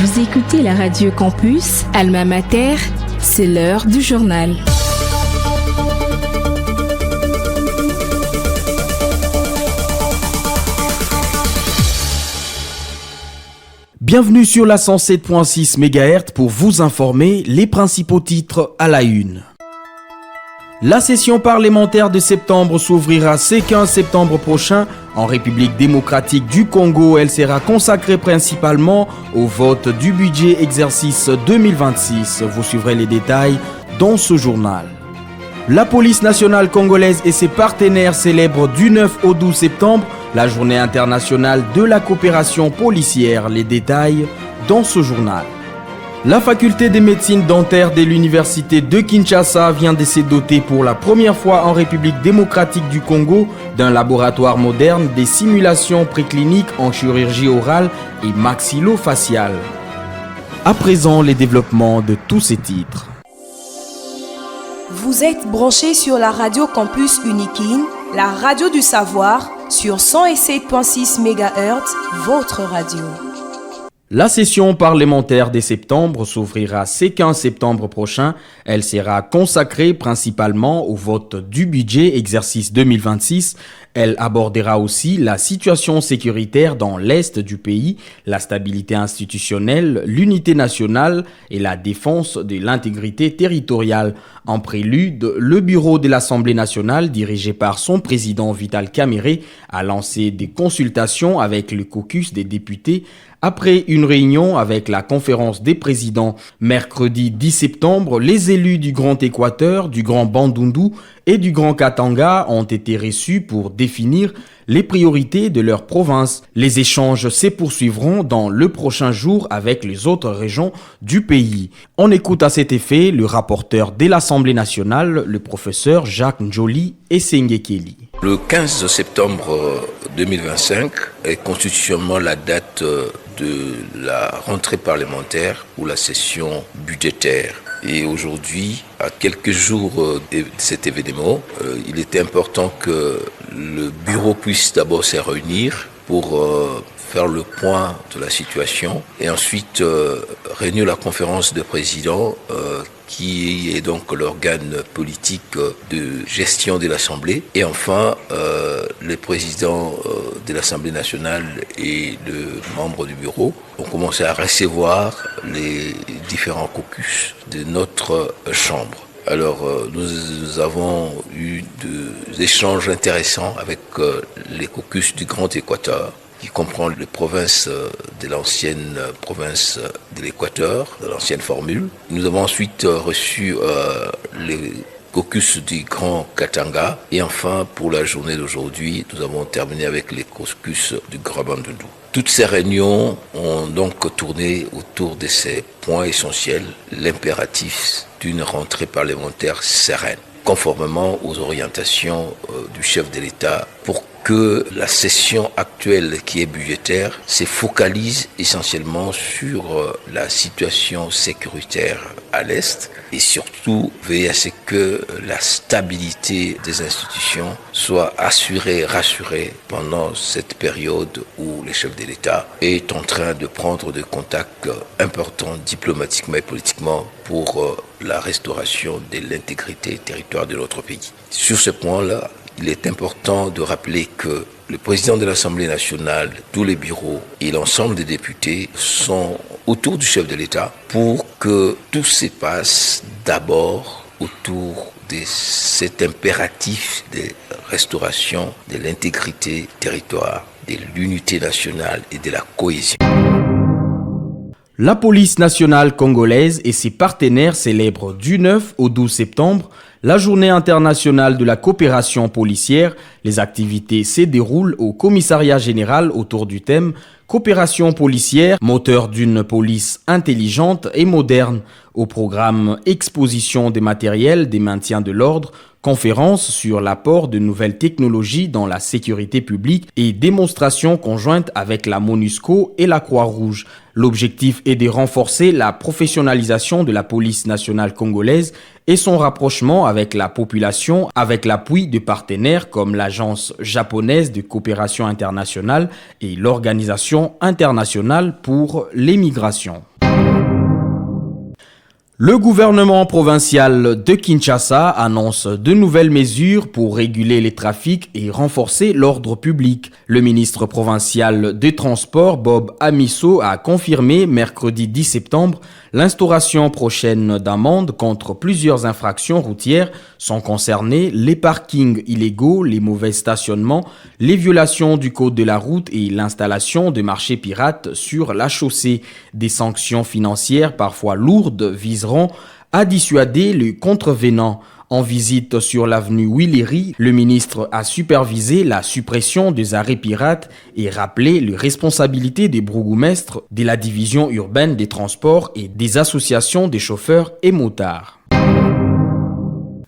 Vous écoutez la radio Campus, Alma Mater, c'est l'heure du journal. Bienvenue sur la 107.6 MHz pour vous informer les principaux titres à la une. La session parlementaire de septembre s'ouvrira ce 15 septembre prochain en République démocratique du Congo. Elle sera consacrée principalement au vote du budget exercice 2026. Vous suivrez les détails dans ce journal. La police nationale congolaise et ses partenaires célèbrent du 9 au 12 septembre la journée internationale de la coopération policière. Les détails dans ce journal. La faculté de médecine dentaire de l'université de Kinshasa vient de se doter pour la première fois en République démocratique du Congo d'un laboratoire moderne des simulations précliniques en chirurgie orale et maxillofaciale. À présent, les développements de tous ces titres. Vous êtes branchés sur la radio Campus Unikin, la radio du savoir, sur 107.6 MHz, votre radio. La session parlementaire de septembre s'ouvrira ce 15 septembre prochain. Elle sera consacrée principalement au vote du budget exercice 2026. Elle abordera aussi la situation sécuritaire dans l'est du pays, la stabilité institutionnelle, l'unité nationale et la défense de l'intégrité territoriale. En prélude, le bureau de l'Assemblée nationale, dirigé par son président Vital Kamerhe, a lancé des consultations avec le caucus des députés après une réunion avec la conférence des présidents. Mercredi 10 septembre, les élus du Grand Équateur, du Grand Bandundu et du Grand Katanga ont été reçus pour définir les priorités de leur province. Les échanges se poursuivront dans le prochain jour avec les autres régions du pays. On écoute à cet effet le rapporteur de l'Assemblée nationale, le professeur Jacques Njoli Esengekeli. Le 15 septembre 2025 est constitutionnellement la date de la rentrée parlementaire ou la session budgétaire. Et aujourd'hui, à quelques jours de cet événement, il était important que le bureau puisse d'abord se réunir pour faire le point de la situation et ensuite réunir la conférence de présidents qui est donc l'organe politique de gestion de l'Assemblée. Et enfin, les présidents de l'Assemblée nationale et les membres du bureau ont commencé à recevoir les différents caucus de notre chambre. Alors, nous avons eu des échanges intéressants avec les caucus du Grand Équateur, qui comprend les provinces de l'ancienne province de l'Équateur, de l'ancienne formule. Nous avons ensuite reçu les caucus du Grand Katanga. Et enfin, pour la journée d'aujourd'hui, nous avons terminé avec les caucus du Grand Bandundu. Toutes ces réunions ont donc tourné autour de ces points essentiels, l'impératif d'une rentrée parlementaire sereine, conformément aux orientations du chef de l'État pour que la session actuelle qui est budgétaire se focalise essentiellement sur la situation sécuritaire à l'Est et surtout veiller à ce que la stabilité des institutions soit assurée, rassurée pendant cette période où le chef de l'État est en train de prendre des contacts importants diplomatiquement et politiquement pour la restauration de l'intégrité territoriale de notre pays. Sur ce point-là, il est important de rappeler que le président de l'Assemblée nationale, tous les bureaux et l'ensemble des députés sont autour du chef de l'État pour que tout se passe d'abord autour de cet impératif de restauration de l'intégrité territoriale, de l'unité nationale et de la cohésion. La police nationale congolaise et ses partenaires célèbrent du 9 au 12 septembre la journée internationale de la coopération policière. Les activités se déroulent au commissariat général autour du thème « Coopération policière, moteur d'une police intelligente et moderne ». Au programme « Exposition des matériels des maintiens de l'ordre », conférence sur l'apport de nouvelles technologies dans la sécurité publique et démonstration conjointe avec la MONUSCO et la Croix-Rouge. L'objectif est de renforcer la professionnalisation de la police nationale congolaise et son rapprochement avec la population avec l'appui de partenaires comme l'Agence japonaise de coopération internationale et l'Organisation internationale pour l'émigration. Le gouvernement provincial de Kinshasa annonce de nouvelles mesures pour réguler les trafics et renforcer l'ordre public. Le ministre provincial des Transports, Bob Amisso, a confirmé mercredi 10 septembre l'instauration prochaine d'amendes contre plusieurs infractions routières sont concernées les parkings illégaux, les mauvais stationnements, les violations du code de la route et l'installation de marchés pirates sur la chaussée. Des sanctions financières parfois lourdes viseront à dissuader les contrevenants. En visite sur l'avenue Willery, le ministre a supervisé la suppression des arrêts pirates et rappelé les responsabilités des bourgmestres de la division urbaine des transports et des associations des chauffeurs et motards.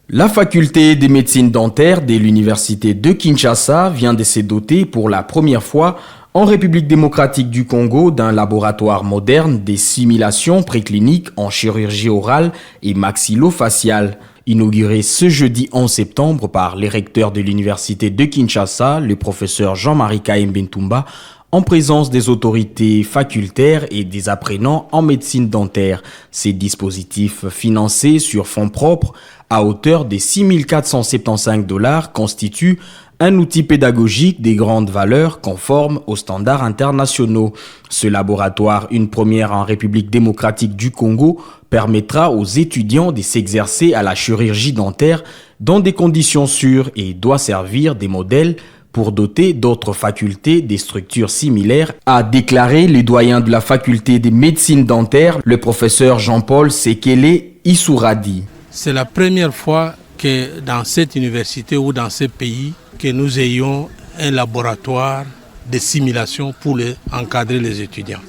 La faculté de médecine dentaire de l'université de Kinshasa vient de se doter pour la première fois en République démocratique du Congo d'un laboratoire moderne des simulations précliniques en chirurgie orale et maxillofaciale. Inauguré ce jeudi 11 septembre par les recteurs de l'université de Kinshasa, le professeur Jean-Marie Kaembentumba, en présence des autorités facultaires et des apprenants en médecine dentaire. Ces dispositifs financés sur fonds propres à hauteur de $6 475 constituent un outil pédagogique des grandes valeurs conformes aux standards internationaux. Ce laboratoire, une première en République démocratique du Congo, permettra aux étudiants de s'exercer à la chirurgie dentaire dans des conditions sûres et doit servir des modèles pour doter d'autres facultés des structures similaires, a déclaré le doyen de la faculté de médecine dentaire, le professeur Jean-Paul Sekele Issouradi. C'est la première fois que dans cette université ou dans ce pays, que nous ayons un laboratoire de simulation pour encadrer les étudiants.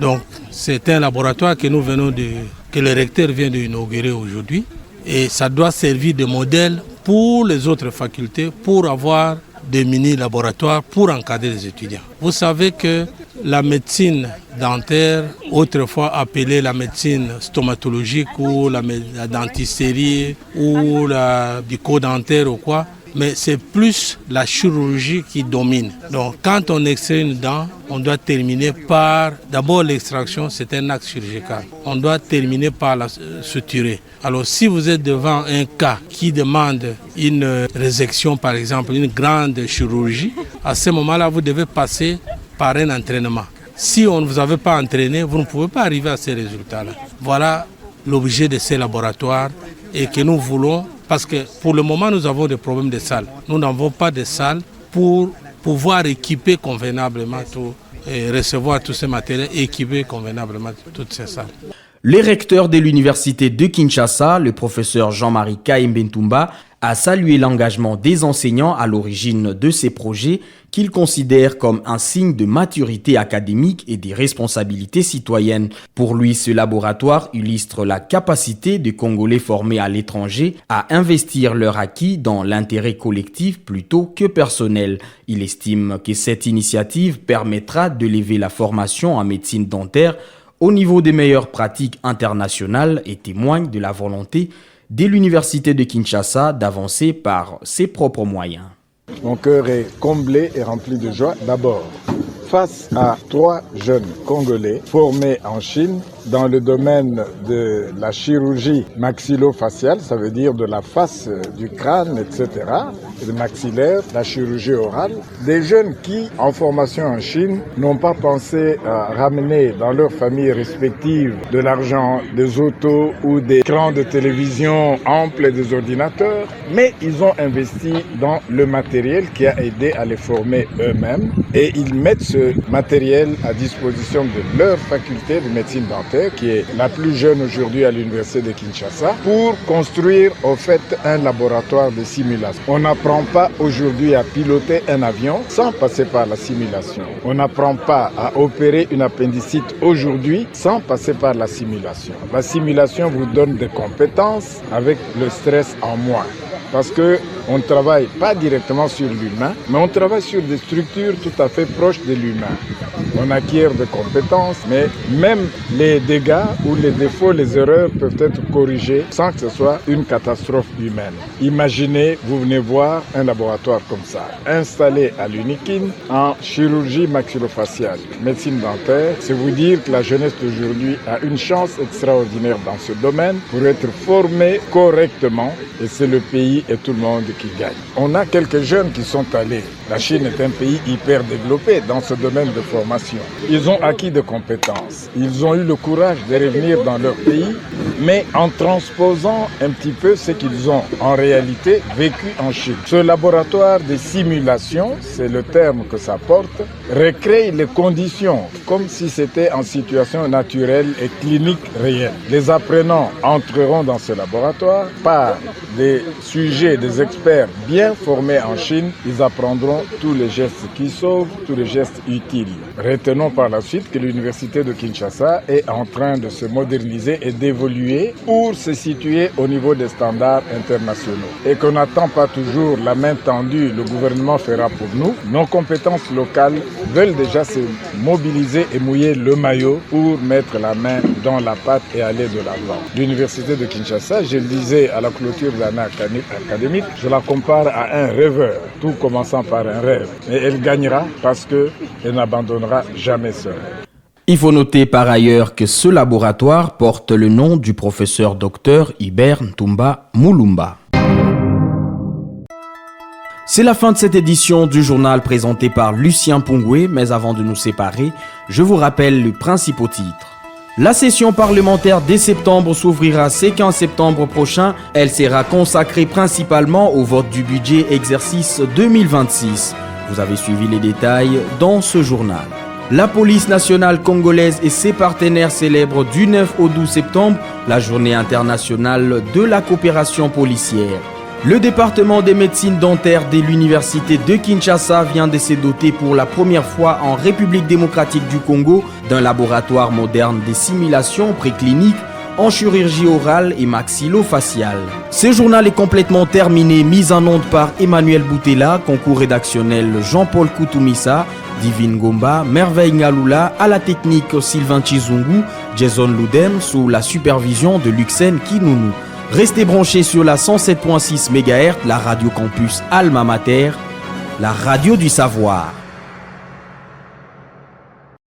Donc c'est un laboratoire que que le recteur vient d'inaugurer aujourd'hui et ça doit servir de modèle pour les autres facultés pour avoir des mini-laboratoires pour encadrer les étudiants. Vous savez que la médecine dentaire, autrefois appelée la médecine stomatologique ou la dentisterie ou la bucco-dentaire ou quoi, mais c'est plus la chirurgie qui domine. Donc quand on extrait une dent, on doit terminer par, d'abord l'extraction, c'est un acte chirurgical. On doit terminer par la suturer. Alors si vous êtes devant un cas qui demande une résection, par exemple, une grande chirurgie, à ce moment-là, vous devez passer par un entraînement. Si on ne vous avait pas entraîné, vous ne pouvez pas arriver à ces résultats-là. Voilà l'objet de ces laboratoires et que nous voulons, parce que pour le moment, nous avons des problèmes de salles. Nous n'avons pas de salles pour pouvoir équiper convenablement tout et recevoir tous ces matériels et équiper convenablement toutes ces salles. Le recteur de l'université de Kinshasa, le professeur Jean-Marie Kaembentumba, a salué l'engagement des enseignants à l'origine de ces projets qu'il considère comme un signe de maturité académique et des responsabilités citoyennes. Pour lui, ce laboratoire illustre la capacité des Congolais formés à l'étranger à investir leur acquis dans l'intérêt collectif plutôt que personnel. Il estime que cette initiative permettra d'élever la formation en médecine dentaire au niveau des meilleures pratiques internationales et témoigne de la volonté de l'université de Kinshasa d'avancer par ses propres moyens. Mon cœur est comblé et rempli de joie. D'abord, face à 3 jeunes Congolais formés en Chine dans le domaine de la chirurgie maxillofaciale, ça veut dire de la face du crâne, etc., le maxillaire, la chirurgie orale. Des jeunes qui, en formation en Chine, n'ont pas pensé à ramener dans leurs familles respectives de l'argent, des autos ou des écrans de télévision amples et des ordinateurs, mais ils ont investi dans le matériel qui a aidé à les former eux-mêmes et ils mettent ce matériel à disposition de leur faculté de médecine dentaire, qui est la plus jeune aujourd'hui à l'université de Kinshasa, pour construire au fait un laboratoire de simulation. On n'apprend pas aujourd'hui à piloter un avion sans passer par la simulation. On n'apprend pas à opérer une appendicite aujourd'hui sans passer par la simulation. La simulation vous donne des compétences avec le stress en moins. parce qu'on ne travaille pas directement sur l'humain, mais on travaille sur des structures tout à fait proches de l'humain. On acquiert des compétences, mais même les dégâts ou les défauts, les erreurs peuvent être corrigés sans que ce soit une catastrophe humaine. Imaginez, vous venez voir un laboratoire comme ça, installé à l'UNIKIN en chirurgie maxillofaciale, médecine dentaire. C'est vous dire que la jeunesse d'aujourd'hui a une chance extraordinaire dans ce domaine pour être formée correctement, et c'est le pays et tout le monde qui gagne. On a quelques jeunes qui sont allés. La Chine est un pays hyper développé dans ce domaine de formation. Ils ont acquis des compétences. Ils ont eu le courage de revenir dans leur pays, mais en transposant un petit peu ce qu'ils ont en réalité vécu en Chine. Ce laboratoire de simulation, c'est le terme que ça porte, recrée les conditions comme si c'était en situation naturelle et clinique réelle. Les apprenants entreront dans ce laboratoire par des sujets, des experts bien formés en Chine. Ils apprendront tous les gestes qui sauvent, tous les gestes utiles. Retenons par la suite que l'université de Kinshasa est en train de se moderniser et d'évoluer pour se situer au niveau des standards internationaux. Et qu'on n'attend pas toujours la main tendue, le gouvernement fera pour nous. Nos compétences locales veulent déjà se mobiliser et mouiller le maillot pour mettre la main dans la pâte et aller de l'avant. L'université de Kinshasa, je le disais à la clôture de l'année académique, je la compare à un rêveur, tout commençant par un rêve. Et elle gagnera parce qu'elle n'abandonnera jamais seule. Il faut noter par ailleurs que ce laboratoire porte le nom du professeur Dr Hubert Ntumba Mulumba. C'est la fin de cette édition du journal présenté par Lucien Pungwe, mais avant de nous séparer, je vous rappelle les principaux titres. La session parlementaire dès septembre s'ouvrira ce 15 septembre prochain. Elle sera consacrée principalement au vote du budget exercice 2026. Vous avez suivi les détails dans ce journal. La police nationale congolaise et ses partenaires célèbrent du 9 au 12 septembre la journée internationale de la coopération policière. Le département des médecines dentaires de l'université de Kinshasa vient de se doter pour la première fois en République démocratique du Congo d'un laboratoire moderne de simulation préclinique en chirurgie orale et maxillofaciale. Ce journal est complètement terminé, mis en onde par Emmanuel Boutella, concours rédactionnel Jean-Paul Koutoumissa, Divine Gomba, Merveille Ngaloula, à la technique Sylvain Chizungu, Jason Loudem sous la supervision de Luxen Kinounou. Restez branchés sur la 107.6 MHz, la radio campus Alma Mater, la radio du savoir.